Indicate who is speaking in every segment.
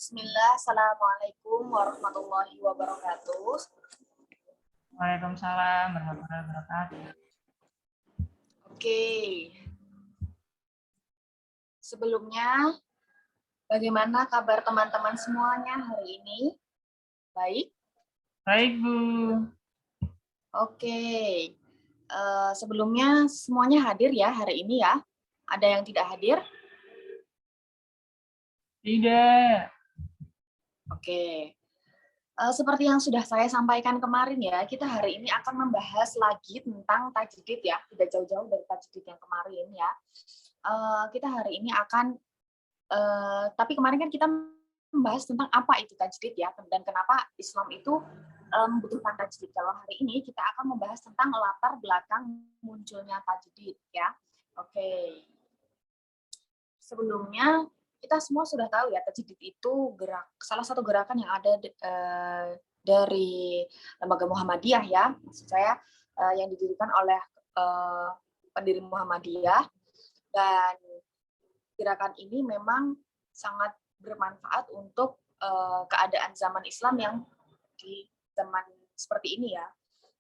Speaker 1: Bismillah, Assalamualaikum warahmatullahi wabarakatuh.
Speaker 2: Waalaikumsalam warahmatullahi wabarakatuh.
Speaker 1: Oke. Sebelumnya, bagaimana kabar teman-teman semuanya hari ini? Baik?
Speaker 2: Baik, Bu.
Speaker 1: Oke. Sebelumnya semuanya hadir ya hari ini ya? Ada yang tidak hadir?
Speaker 2: Tidak.
Speaker 1: Oke. Seperti yang sudah saya sampaikan kemarin ya, kita hari ini akan membahas lagi tentang tajdid ya, tidak jauh-jauh dari tajdid yang kemarin ya. Kita hari ini akan, tapi kemarin kan kita membahas tentang apa itu tajdid ya, dan kenapa Islam itu membutuhkan tajdid. Kalau hari ini kita akan membahas tentang latar belakang munculnya tajdid ya. Oke. Sebelumnya kita semua sudah tahu ya, tajdid itu salah satu gerakan yang ada dari lembaga Muhammadiyah ya, maksud saya yang didirikan oleh pendiri Muhammadiyah, dan gerakan ini memang sangat bermanfaat untuk keadaan zaman Islam yang di zaman seperti ini ya.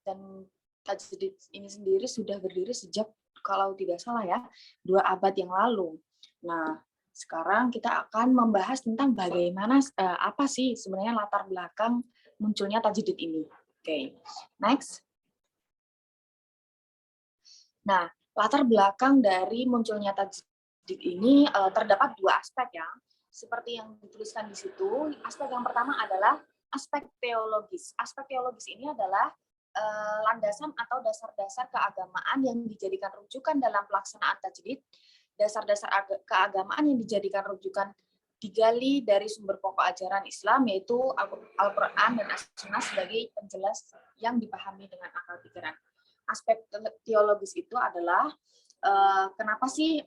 Speaker 1: Dan tajdid ini sendiri sudah berdiri sejak, kalau tidak salah ya, 2 abad yang lalu. Nah, sekarang kita akan membahas tentang bagaimana apa sih sebenarnya latar belakang munculnya tajdid ini. Oke, next. Nah, latar belakang dari munculnya tajdid ini terdapat 2 aspek ya. Seperti yang dituliskan di situ, aspek yang pertama adalah aspek teologis. Aspek teologis ini adalah landasan atau dasar-dasar keagamaan yang dijadikan rujukan dalam pelaksanaan tajdid. Dasar-dasar keagamaan yang dijadikan rujukan digali dari sumber pokok ajaran Islam, yaitu Al-Quran dan As-Sunnah sebagai penjelas yang dipahami dengan akal pikiran. Aspek teologis itu adalah kenapa sih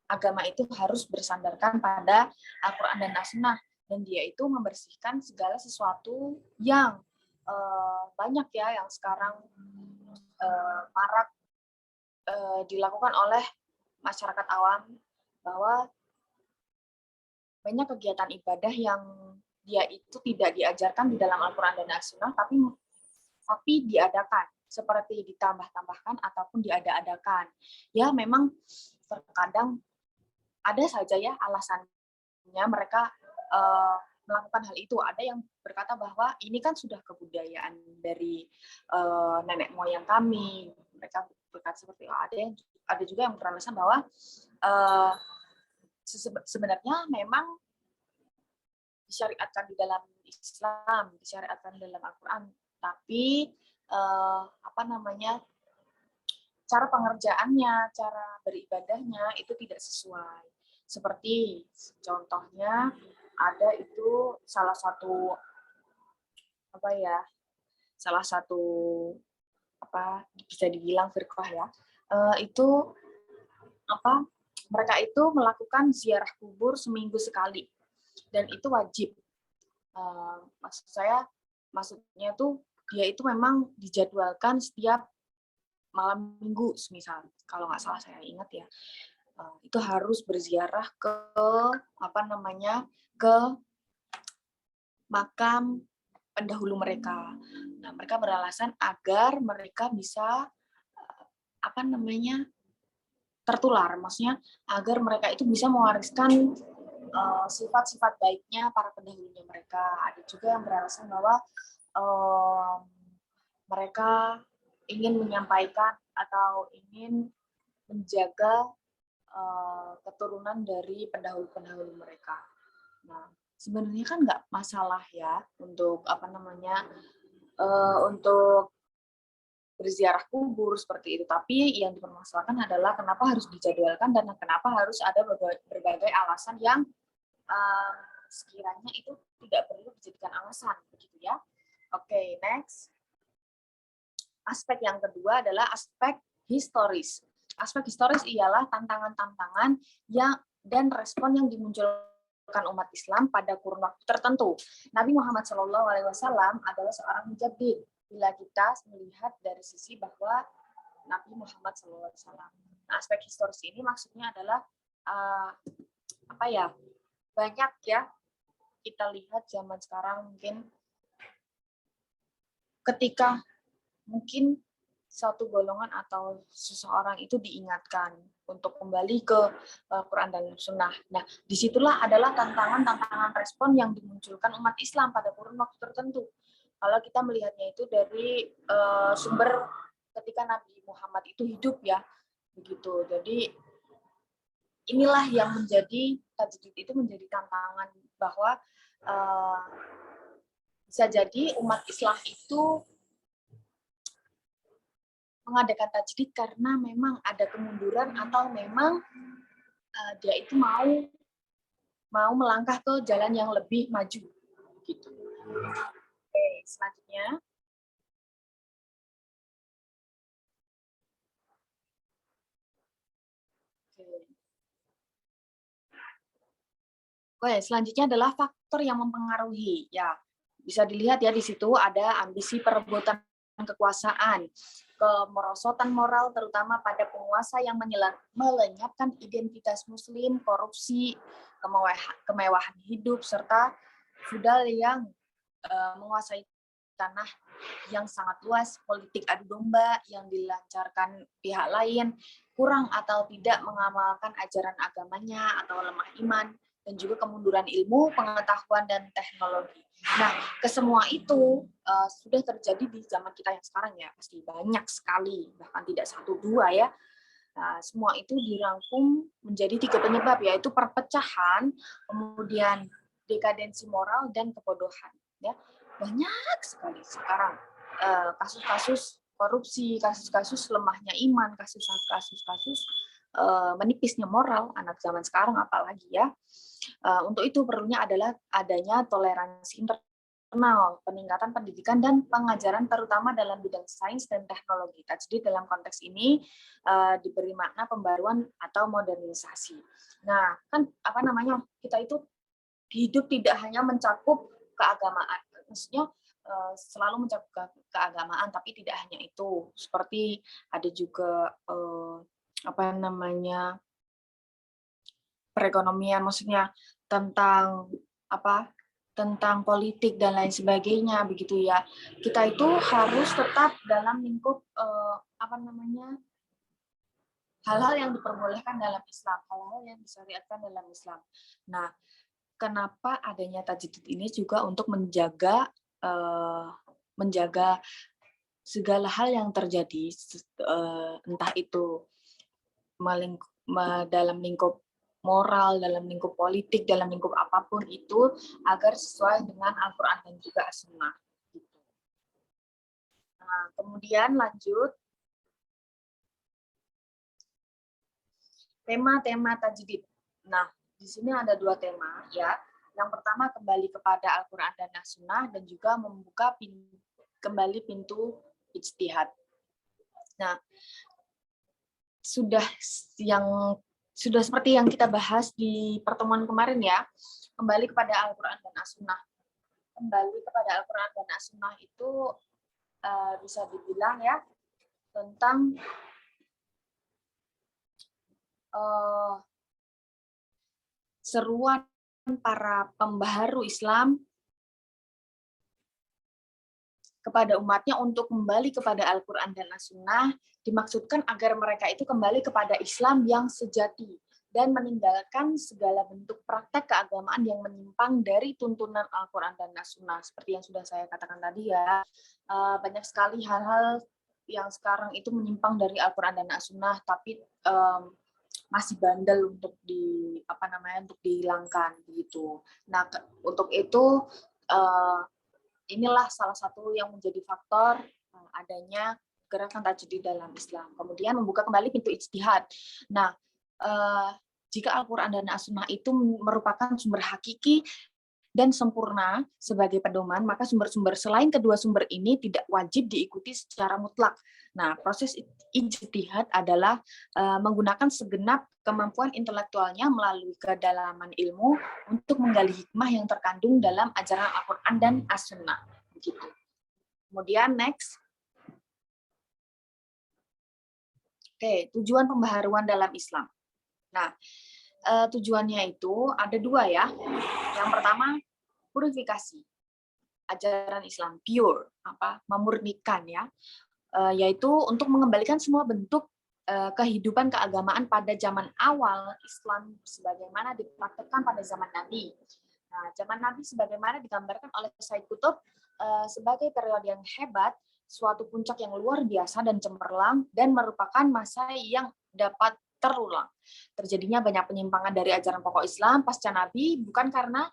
Speaker 1: agama itu harus bersandarkan pada Al-Quran dan As-Sunnah, dan dia itu membersihkan segala sesuatu yang banyak ya yang sekarang marak dilakukan oleh masyarakat awam, bahwa banyak kegiatan ibadah yang dia itu tidak diajarkan di dalam Al-Quran dan As-Sunnah, tapi diadakan, seperti ditambah-tambahkan ataupun diada-adakan. Ya memang terkadang ada saja ya alasannya mereka melakukan hal itu. Ada yang berkata bahwa ini kan sudah kebudayaan dari nenek moyang kami. Mereka berkata seperti itu. Ada juga yang beralasan bahwa sebenarnya memang disyariatkan di dalam Islam, disyariatkan di dalam Al-Quran, tapi cara pengerjaannya, cara beribadahnya itu tidak sesuai. Seperti contohnya ada itu salah satu bisa dibilang firqah ya, itu mereka itu melakukan ziarah kubur seminggu sekali, dan itu wajib. Maksudnya tuh dia itu memang dijadwalkan setiap malam minggu, misal kalau nggak salah saya ingat ya, itu harus berziarah ke makam pendahulu mereka. Nah, mereka beralasan agar mereka bisa tertular, maksudnya agar mereka itu bisa mewariskan sifat-sifat baiknya para pendahulunya mereka. Ada juga yang beralasan bahwa mereka ingin menyampaikan atau ingin menjaga keturunan dari pendahulu-pendahulu mereka. Nah, sebenarnya kan nggak masalah ya untuk untuk berziarah kubur seperti itu, tapi yang dipermasalahkan adalah kenapa harus dijadwalkan dan kenapa harus ada berbagai alasan yang sekiranya itu tidak perlu dijadikan alasan, begitu ya. Oke, next. Aspek yang kedua adalah aspek historis. Aspek historis ialah tantangan-tantangan dan respon yang dimunculkan umat Islam pada kurun waktu tertentu. Nabi Muhammad SAW adalah seorang mujaddid, bila kita melihat dari sisi bahwa Nabi Muhammad SAW. Nah, aspek historis ini maksudnya adalah banyak ya kita lihat zaman sekarang mungkin ketika mungkin satu golongan atau seseorang itu diingatkan untuk kembali ke Quran dan Sunnah. Nah, disitulah adalah tantangan-tantangan respon yang dimunculkan umat Islam pada kurun waktu tertentu. Kalau kita melihatnya itu dari sumber ketika Nabi Muhammad itu hidup ya, begitu. Jadi inilah yang menjadi tajdid itu menjadi tantangan bahwa bisa jadi umat Islam itu mengadakan tajdid karena memang ada kemunduran atau memang dia itu mau melangkah ke jalan yang lebih maju gitu. Oke, selanjutnya. Oke, selanjutnya adalah faktor yang mempengaruhi. Ya, bisa dilihat ya di situ ada ambisi perebutan kekuasaan, kemerosotan moral terutama pada penguasa yang melenyapkan identitas muslim, korupsi, kemewahan hidup serta feudal yang menguasai tanah yang sangat luas, politik adu domba yang dilancarkan pihak lain, kurang atau tidak mengamalkan ajaran agamanya atau lemah iman, dan juga kemunduran ilmu, pengetahuan, dan teknologi. Nah, kesemua itu sudah terjadi di zaman kita yang sekarang ya, pasti banyak sekali, bahkan tidak satu dua ya. Nah, semua itu dirangkum menjadi 3 penyebab, yaitu perpecahan, kemudian dekadensi moral, dan kebodohan. Ya, banyak sekali sekarang kasus-kasus korupsi, kasus-kasus lemahnya iman, kasus-kasus menipisnya moral anak zaman sekarang apalagi ya. Untuk itu perlunya adalah adanya toleransi internal, peningkatan pendidikan dan pengajaran terutama dalam bidang sains dan teknologi. Tajdid dalam konteks ini diberi makna pembaruan atau modernisasi. Nah, kan kita itu hidup tidak hanya mencakup keagamaan, maksudnya selalu mencakup keagamaan, tapi tidak hanya itu. Seperti ada juga perekonomian, maksudnya tentang tentang politik dan lain sebagainya begitu ya. Kita itu harus tetap dalam lingkup hal-hal yang diperbolehkan dalam Islam, hal-hal yang disyariatkan dalam Islam. Nah, kenapa adanya tajdid ini juga untuk menjaga segala hal yang terjadi, entah itu dalam lingkup moral, dalam lingkup politik, dalam lingkup apapun itu, agar sesuai dengan Al-Quran dan juga As-Sunnah. Nah, kemudian lanjut, tema-tema tajdid. Nah, di sini ada 2 tema ya. Yang pertama kembali kepada Al-Quran dan As-Sunnah dan juga membuka kembali pintu ijtihad. Nah, sudah seperti yang kita bahas di pertemuan kemarin ya, kembali kepada Al-Quran dan As-Sunnah. Kembali kepada Al-Quran dan As-Sunnah itu bisa dibilang ya tentang seruan para pembaharu Islam kepada umatnya untuk kembali kepada Al-Quran dan As-Sunnah, dimaksudkan agar mereka itu kembali kepada Islam yang sejati dan meninggalkan segala bentuk praktek keagamaan yang menyimpang dari tuntunan Al-Quran dan As-Sunnah. Seperti yang sudah saya katakan tadi ya, banyak sekali hal-hal yang sekarang itu menyimpang dari Al-Quran dan As-Sunnah, tapi masih bandel untuk untuk dihilangkan begitu. Nah, untuk itu inilah salah satu yang menjadi faktor adanya gerakan tajdid dalam Islam. Kemudian membuka kembali pintu ijtihad. Nah, jika Al-Quran dan As-Sunnah itu merupakan sumber hakiki dan sempurna sebagai pedoman, maka sumber-sumber selain kedua sumber ini tidak wajib diikuti secara mutlak. Nah, proses ijtihad adalah menggunakan segenap kemampuan intelektualnya melalui kedalaman ilmu untuk menggali hikmah yang terkandung dalam ajaran Al-Quran dan As-Sunnah. Begitu. Kemudian next. Oke, tujuan pembaharuan dalam Islam. Nah, tujuannya itu ada dua ya. Yang pertama, purifikasi. Ajaran Islam pure, memurnikan ya, yaitu untuk mengembalikan semua bentuk kehidupan keagamaan pada zaman awal Islam sebagaimana dipraktekkan pada zaman Nabi. Nah, zaman Nabi sebagaimana digambarkan oleh Said Qutb sebagai periode yang hebat, suatu puncak yang luar biasa dan cemerlang, dan merupakan masa yang dapat terulang. Terjadinya banyak penyimpangan dari ajaran pokok Islam pasca Nabi, bukan karena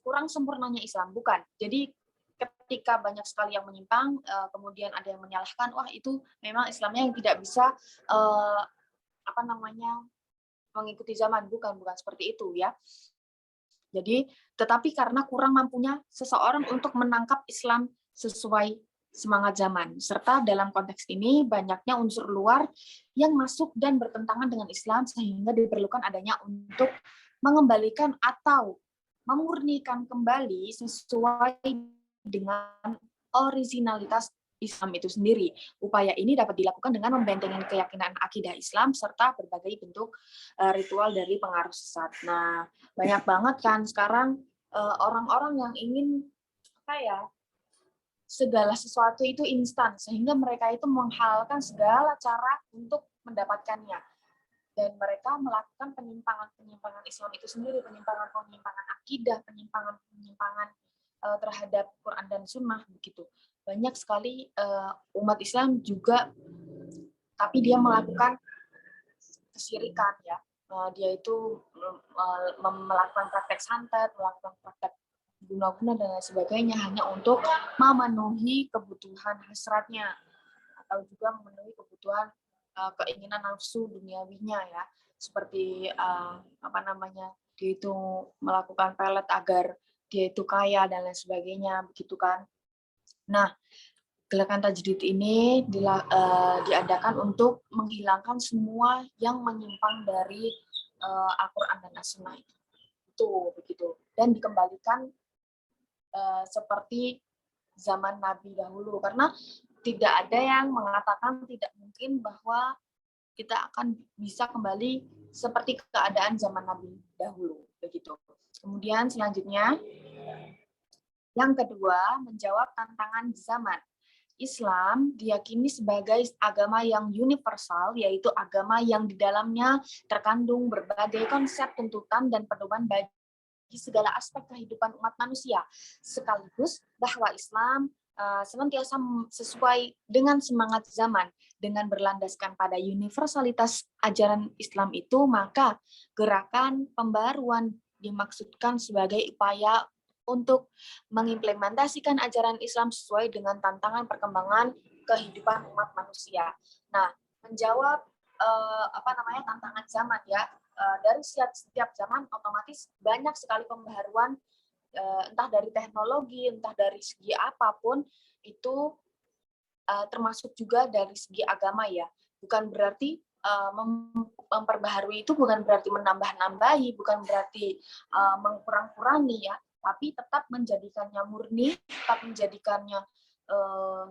Speaker 1: kurang sempurnanya Islam, bukan. Jadi ketika banyak sekali yang menyimpang, kemudian ada yang menyalahkan, wah itu memang Islamnya yang tidak bisa mengikuti zaman, bukan seperti itu ya. Jadi, tetapi karena kurang mampunya seseorang untuk menangkap Islam sesuai semangat zaman, serta dalam konteks ini banyaknya unsur luar yang masuk dan bertentangan dengan Islam sehingga diperlukan adanya untuk mengembalikan atau memurnikan kembali sesuai dengan originalitas Islam itu sendiri. Upaya ini dapat dilakukan dengan membentengi keyakinan akidah Islam serta berbagai bentuk ritual dari pengaruh sesat. Nah, banyak banget kan sekarang orang-orang yang ingin segala sesuatu itu instan, sehingga mereka itu menghalalkan segala cara untuk mendapatkannya. Dan mereka melakukan penyimpangan Islam itu sendiri, penyimpangan akidah, penyimpangan terhadap Quran dan Sunnah begitu. Banyak sekali umat Islam juga, tapi dia melakukan kesyirikan ya. Dia itu melakukan praktek santet, melakukan praktek guna-guna dan lain sebagainya hanya untuk memenuhi kebutuhan hasratnya atau juga memenuhi kebutuhan keinginan nafsu duniawinya ya, seperti dia itu melakukan pelet agar dia itu kaya dan lain sebagainya begitu kan. Nah, gerakan tajdid ini diadakan untuk menghilangkan semua yang menyimpang dari Al-Quran dan As-Sunnah itu begitu, dan dikembalikan seperti zaman Nabi dahulu, karena tidak ada yang mengatakan tidak mungkin bahwa kita akan bisa kembali seperti keadaan zaman Nabi dahulu begitu. Kemudian selanjutnya yang kedua, menjawab tantangan zaman. Islam diyakini sebagai agama yang universal, yaitu agama yang di dalamnya terkandung berbagai konsep, tuntutan, dan pedoman bagi segala aspek kehidupan umat manusia. Sekaligus bahwa Islam senantiasa sesuai dengan semangat zaman. Dengan berlandaskan pada universalitas ajaran Islam itu, maka gerakan pembaruan dimaksudkan sebagai upaya untuk mengimplementasikan ajaran Islam sesuai dengan tantangan perkembangan kehidupan umat manusia. Nah, menjawab tantangan zaman ya, dari setiap zaman otomatis banyak sekali pembaharuan, entah dari teknologi, entah dari segi apapun itu, termasuk juga dari segi agama ya. Bukan berarti memperbaharui itu bukan berarti menambah-nambahi, bukan berarti mengkurang-kurangi ya, tapi tetap menjadikannya murni, tetap menjadikannya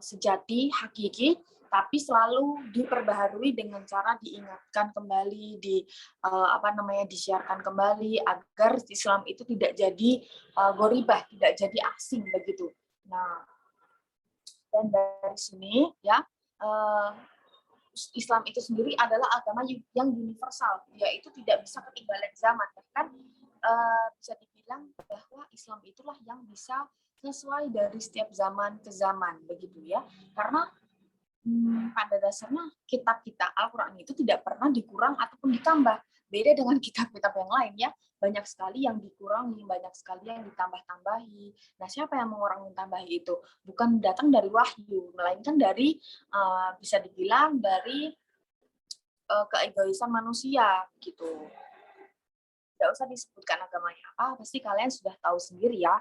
Speaker 1: sejati, hakiki, tapi selalu diperbaharui dengan cara diingatkan kembali, disiarkan kembali agar Islam itu tidak jadi goribah, tidak jadi asing begitu. Nah, dan dari sini ya, Islam itu sendiri adalah agama yang universal, yaitu tidak bisa ketinggalan zaman. Bahkan bisa dibilang bahwa Islam itulah yang bisa sesuai dari setiap zaman ke zaman, begitu ya. Karena pada dasarnya kitab kita Al-Quran itu tidak pernah dikurang ataupun ditambah. Beda dengan kitab-kitab yang lain ya, banyak sekali yang dikurangi, banyak sekali yang ditambah-tambahi. Nah, siapa yang mengurangi tambahi itu? Bukan datang dari wahyu, melainkan dari bisa dibilang dari keegoisan manusia gitu. Tidak usah disebutkan agamanya apa, pasti kalian sudah tahu sendiri ya,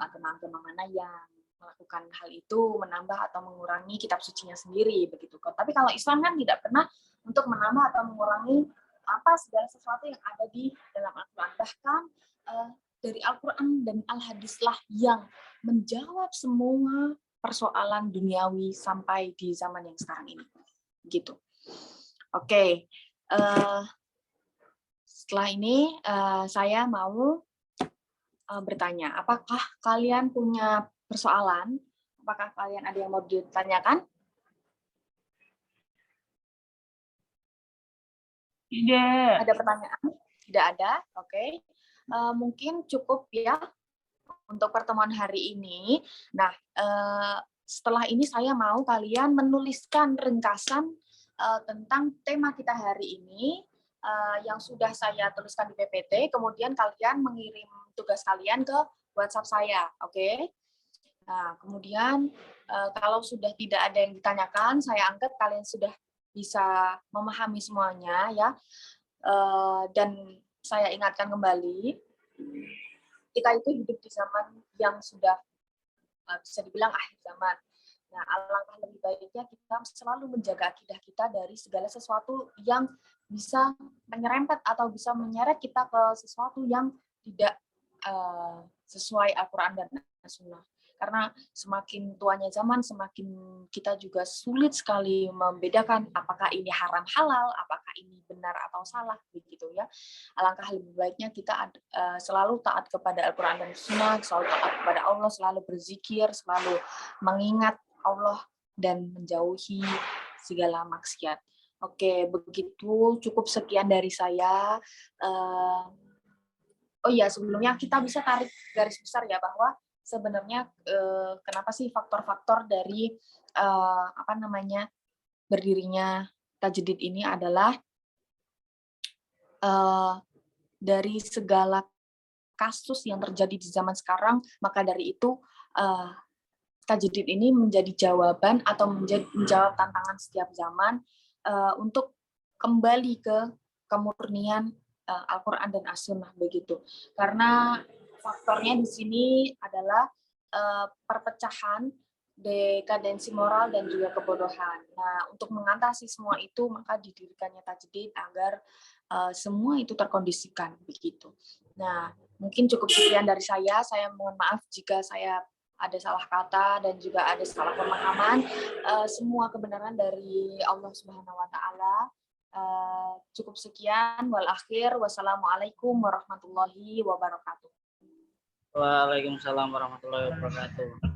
Speaker 1: agama-agama mana yang melakukan hal itu, menambah atau mengurangi kitab sucinya sendiri begitu. Tapi kalau Islam kan tidak pernah untuk menambah atau mengurangi segala sesuatu yang ada di dalam Al-Quran. Bahkan dari Al-Quran dan Al-Hadislah yang menjawab semua persoalan duniawi sampai di zaman yang sekarang ini. Gitu. Oke. setelah ini saya mau bertanya, apakah kalian punya persoalan? Apakah kalian ada yang mau ditanyakan?
Speaker 2: Tidak.
Speaker 1: Ada pertanyaan? Tidak ada? Oke. Mungkin cukup ya untuk pertemuan hari ini. Nah, setelah ini saya mau kalian menuliskan ringkasan tentang tema kita hari ini yang sudah saya tuliskan di PPT, kemudian kalian mengirim tugas kalian ke WhatsApp saya, oke? Nah, kemudian kalau sudah tidak ada yang ditanyakan, saya anggap kalian sudah bisa memahami semuanya ya. Dan saya ingatkan kembali, kita itu hidup di zaman yang sudah bisa dibilang akhir zaman. Nah, alangkah lebih baiknya kita selalu menjaga akidah kita dari segala sesuatu yang bisa menyerempet atau bisa menyeret kita ke sesuatu yang tidak sesuai Al-Quran dan Sunnah. Karena semakin tuanya zaman, semakin kita juga sulit sekali membedakan apakah ini haram halal, apakah ini benar atau salah, begitu ya. Alangkah lebih baiknya kita selalu taat kepada Al-Quran dan Sunnah, selalu taat kepada Allah, selalu berzikir, selalu mengingat Allah dan menjauhi segala maksiat. Oke, begitu cukup sekian dari saya. Oh iya, sebelumnya kita bisa tarik garis besar ya bahwa sebenarnya kenapa sih faktor-faktor dari berdirinya tajdid ini adalah dari segala kasus yang terjadi di zaman sekarang, maka dari itu tajdid ini menjadi jawaban atau menjawab tantangan setiap zaman untuk kembali ke kemurnian Al-Quran dan As-Sunnah begitu. Karena faktornya di sini adalah perpecahan, dekadensi moral dan juga kebodohan. Nah, untuk mengatasi semua itu maka didirikannya tajdid agar semua itu terkondisikan begitu. Nah, mungkin cukup sekian dari saya. Saya mohon maaf jika saya ada salah kata dan juga ada salah pemahaman. Semua kebenaran dari Allah Subhanahu wa taala. Cukup sekian, wal akhir, wassalamualaikum warahmatullahi wabarakatuh.
Speaker 3: Waalaikumsalam warahmatullahi wabarakatuh.